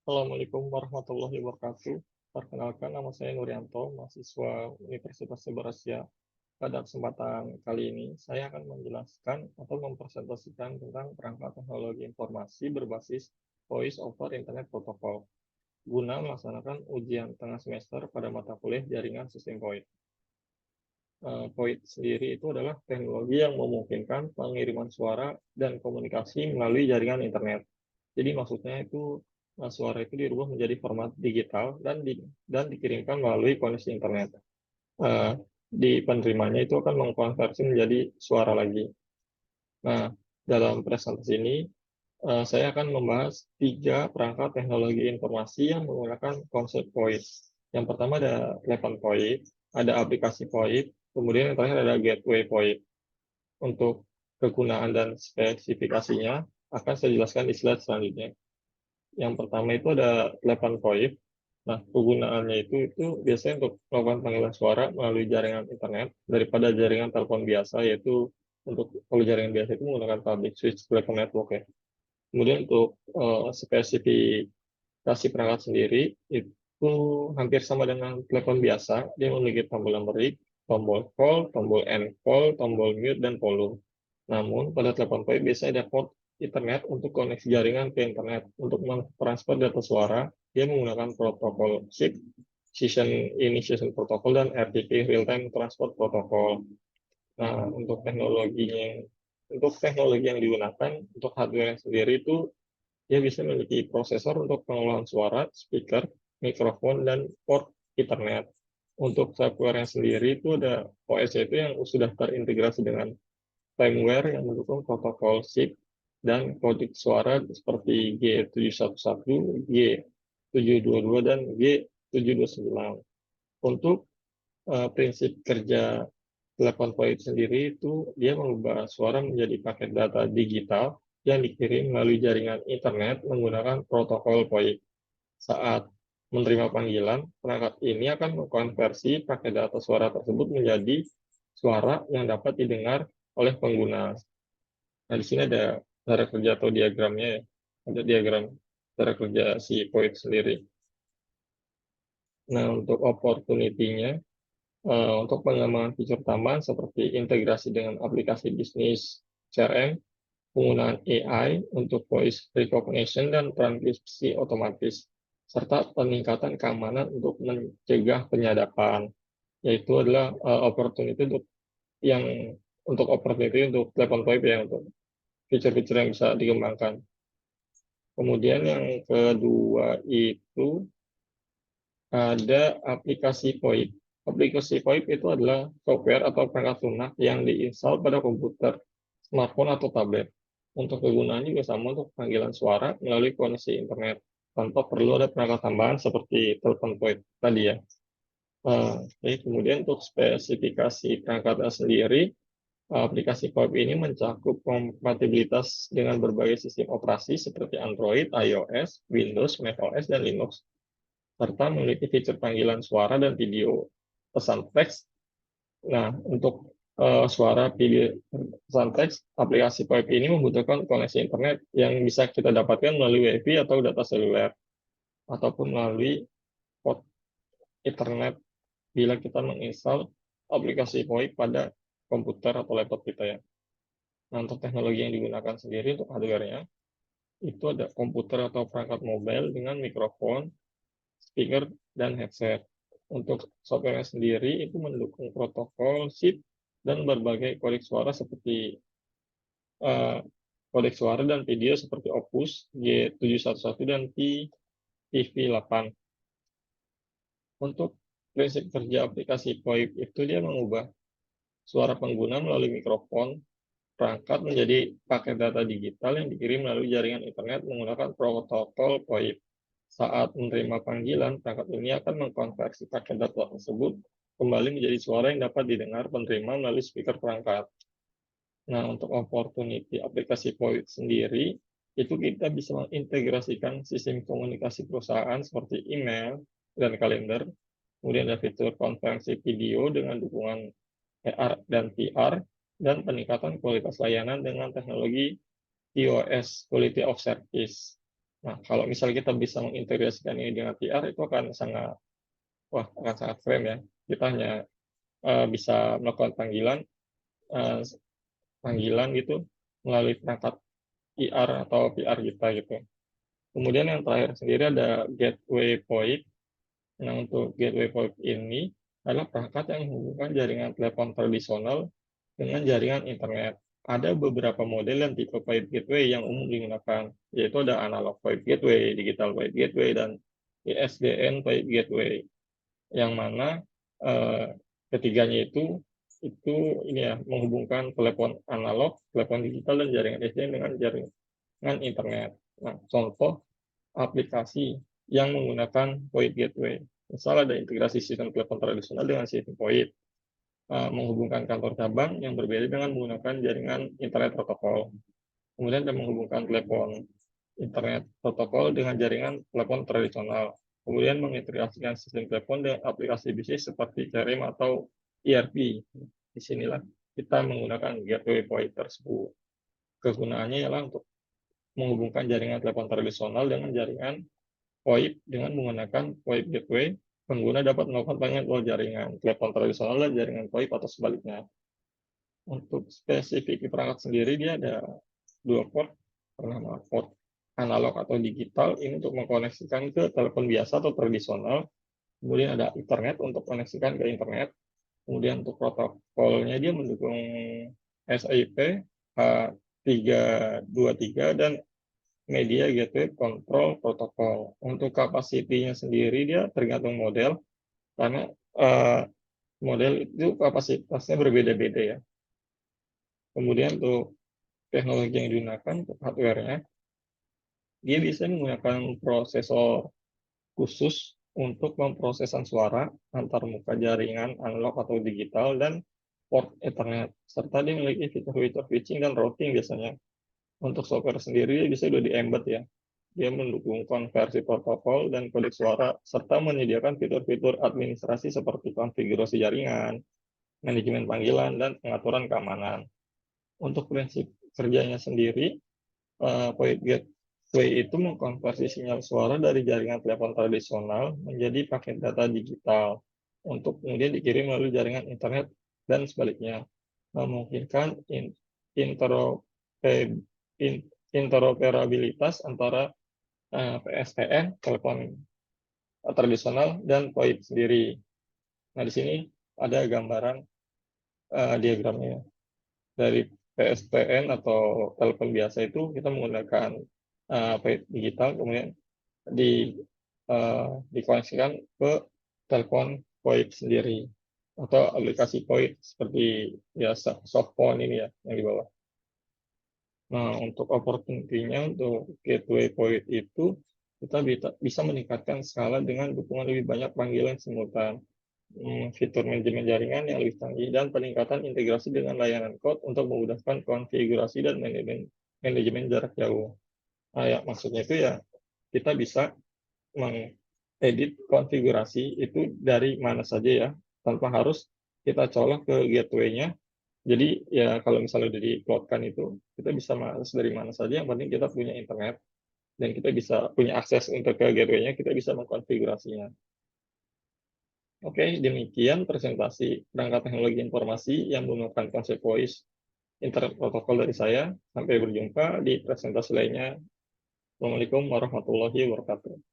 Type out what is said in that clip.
Assalamualaikum warahmatullahi wabarakatuh. Perkenalkan, nama saya Nuryanto, mahasiswa Universitas Sebar Asia. Pada kesempatan kali ini, saya akan menjelaskan atau mempresentasikan tentang perangkat teknologi informasi berbasis Voice over Internet Protocol guna melaksanakan ujian tengah semester pada mata kuliah jaringan sistem VoIP. VoIP sendiri itu adalah teknologi yang memungkinkan pengiriman suara dan komunikasi melalui jaringan internet. Jadi maksudnya itu suara itu dirubah menjadi format digital dan dikirimkan melalui koneksi internet. Eh, di penerimanya itu akan mengkonversi menjadi suara lagi. Nah, dalam presentasi ini saya akan membahas tiga perangkat teknologi informasi yang menggunakan konsep VoIP. Yang pertama ada telepon VoIP, ada aplikasi VoIP, kemudian yang terakhir ada gateway VoIP. Untuk kegunaan dan spesifikasinya akan saya jelaskan di slide selanjutnya. Yang pertama itu ada telepon VoIP. Nah, kegunaannya itu biasanya untuk melakukan panggilan suara melalui jaringan internet daripada jaringan telepon biasa, yaitu untuk kalau jaringan biasa itu menggunakan public switch telepon network ya. Kemudian untuk spesifikasi perangkat sendiri itu hampir sama dengan telepon biasa. Dia memiliki tombol numeric, tombol call, tombol end call, tombol mute, dan volume. Namun, pada telepon VoIP biasanya ada port Ethernet untuk koneksi jaringan ke internet. Untuk mentransfer data suara, dia menggunakan protokol SIP, Session Initiation Protocol, dan RTP, Real Time Transport Protocol. Nah, untuk teknologi yang digunakan, untuk hardware sendiri itu, dia bisa memiliki prosesor untuk pengolahan suara, speaker, mikrofon, dan port Ethernet. Untuk software yang sendiri itu ada OS itu yang sudah terintegrasi dengan firmware yang mendukung protokol SIP dan kode suara seperti G711, G722, dan G729. Untuk prinsip kerja telepon VoIP sendiri itu dia mengubah suara menjadi paket data digital yang dikirim melalui jaringan internet menggunakan protokol VoIP. Saat menerima panggilan, perangkat ini akan mengkonversi paket data suara tersebut menjadi suara yang dapat didengar oleh pengguna. Nah, di sini ada cara kerja atau diagramnya ya. Ada diagram cara kerja si VoIP sendiri. Nah, untuk opportunity-nya, untuk pengembangan fitur tambahan seperti integrasi dengan aplikasi bisnis CRM, penggunaan AI untuk voice recognition dan transkripsi otomatis, serta peningkatan keamanan untuk mencegah penyadapan, yaitu adalah opportunity yang untuk opportunity untuk telepon VoIP ya, untuk fitur-fitur yang bisa dikembangkan. Kemudian yang kedua itu ada aplikasi VoIP. Aplikasi VoIP itu adalah software atau perangkat lunak yang diinstal pada komputer, smartphone, atau tablet. Untuk kegunaannya juga sama untuk panggilan suara melalui koneksi internet, tanpa perlu ada perangkat tambahan seperti telepon VoIP tadi ya. Jadi kemudian untuk spesifikasi perangkatnya sendiri, aplikasi VoIP ini mencakup kompatibilitas dengan berbagai sistem operasi seperti Android, iOS, Windows, macOS, dan Linux, serta memiliki fitur panggilan suara dan video pesan teks. Nah, untuk suara video pesan teks, aplikasi VoIP ini membutuhkan koneksi internet yang bisa kita dapatkan melalui WiFi atau data seluler, ataupun melalui port Ethernet bila kita menginstal aplikasi VoIP pada komputer atau laptop kita ya. Nah, untuk teknologi yang digunakan sendiri untuk hardware-nya, itu ada komputer atau perangkat mobile dengan mikrofon, speaker, dan headset. Untuk software sendiri itu mendukung protokol SIP dan berbagai kodek suara seperti uh, kodek suara dan video seperti Opus, G711, dan TV8. Untuk prinsip kerja aplikasi VoIP itu dia mengubah suara pengguna melalui mikrofon perangkat menjadi paket data digital yang dikirim melalui jaringan internet menggunakan protokol VoIP. Saat menerima panggilan, perangkat ini akan mengkonversi paket data tersebut kembali menjadi suara yang dapat didengar penerima melalui speaker perangkat. Nah, untuk opportunity aplikasi VoIP sendiri, itu kita bisa mengintegrasikan sistem komunikasi perusahaan seperti email dan kalender, kemudian ada fitur konferensi video dengan dukungan AR dan VR, dan peningkatan kualitas layanan dengan teknologi QoS, Quality of Service. Nah, kalau misalnya kita bisa mengintegrasikan ini dengan VR, itu akan sangat, wah, akan sangat keren ya. Kita hanya bisa melakukan eh, panggilan gitu melalui perangkat IR atau VR kita gitu. Kemudian yang terakhir sendiri ada gateway point. Nah, untuk gateway point ini adalah perangkat yang menghubungkan jaringan telepon tradisional dengan jaringan internet. Ada beberapa model dan tipe pipe gateway yang umum digunakan, yaitu ada analog pipe gateway, digital pipe gateway, dan ISDN pipe gateway. Yang mana eh, ketiganya itu ini ya menghubungkan telepon analog, telepon digital, dan jaringan SDN dengan jaringan internet. Nah, contoh aplikasi yang menggunakan VoIP gateway. Misal ada integrasi sistem telepon tradisional dengan sistem VoIP, menghubungkan kantor cabang yang berbeda dengan menggunakan jaringan internet protokol. Kemudian ada menghubungkan telepon internet protokol dengan jaringan telepon tradisional. Kemudian mengintegrasikan sistem telepon dengan aplikasi bisnis seperti CRM atau ERP. Disinilah kita menggunakan gateway VoIP tersebut. Kegunaannya ialah untuk menghubungkan jaringan telepon tradisional dengan jaringan VoIP dengan menggunakan VoIP gateway. Pengguna dapat melakukan panggilan lewat jaringan telepon tradisional dan jaringan VoIP atau sebaliknya. Untuk spesifik perangkat sendiri, dia ada dua port, bernama port analog atau digital, ini untuk mengkoneksikan ke telepon biasa atau tradisional. Kemudian ada Ethernet untuk koneksikan ke internet. Kemudian untuk protokolnya dia mendukung SIP, H323, dan Media Gateway Control Protocol. Untuk kapasitinya sendiri dia tergantung model, karena model itu kapasitasnya berbeda-beda ya. Kemudian untuk teknologi yang digunakan untuk hardware-nya, dia bisa menggunakan prosesor khusus untuk pemrosesan suara antar muka jaringan analog atau digital dan port Ethernet, serta dia memiliki fitur-fitur switching dan routing biasanya. Untuk software sendiri bisa sudah di-embed ya. Dia mendukung konversi protokol dan kodek suara, serta menyediakan fitur-fitur administrasi seperti konfigurasi jaringan, manajemen panggilan, dan pengaturan keamanan. Untuk prinsip kerjanya sendiri, VoIP gateway itu mengkonversi sinyal suara dari jaringan telepon tradisional menjadi paket data digital untuk kemudian dikirim melalui jaringan internet dan sebaliknya, memungkinkan interoperabilitas antara PSTN, telepon tradisional, dan VoIP sendiri. Nah, di sini ada gambaran diagramnya. Dari PSTN atau telepon biasa itu kita menggunakan VoIP digital, kemudian dikoneksikan ke telepon VoIP sendiri atau aplikasi VoIP seperti ya softphone ini ya yang di bawah. Nah, untuk opportunity-nya untuk gateway VoIP itu kita bisa meningkatkan skala dengan dukungan lebih banyak panggilan simultan, fitur manajemen jaringan yang lebih canggih, dan peningkatan integrasi dengan layanan cloud untuk memudahkan konfigurasi dan manajemen jarak jauh. Nah, ya, maksudnya itu ya kita bisa mengedit konfigurasi itu dari mana saja ya, tanpa harus kita colok ke gateway-nya. Jadi ya kalau misalnya udah di-cloud-kan itu, kita bisa mengakses dari mana saja, yang penting kita punya internet, dan kita bisa punya akses untuk ke gateway-nya, kita bisa mengkonfigurasinya. Oke, demikian presentasi perangkat teknologi informasi yang menggunakan konsep voice internet protokol dari saya. Sampai berjumpa di presentasi lainnya. Assalamualaikum warahmatullahi wabarakatuh.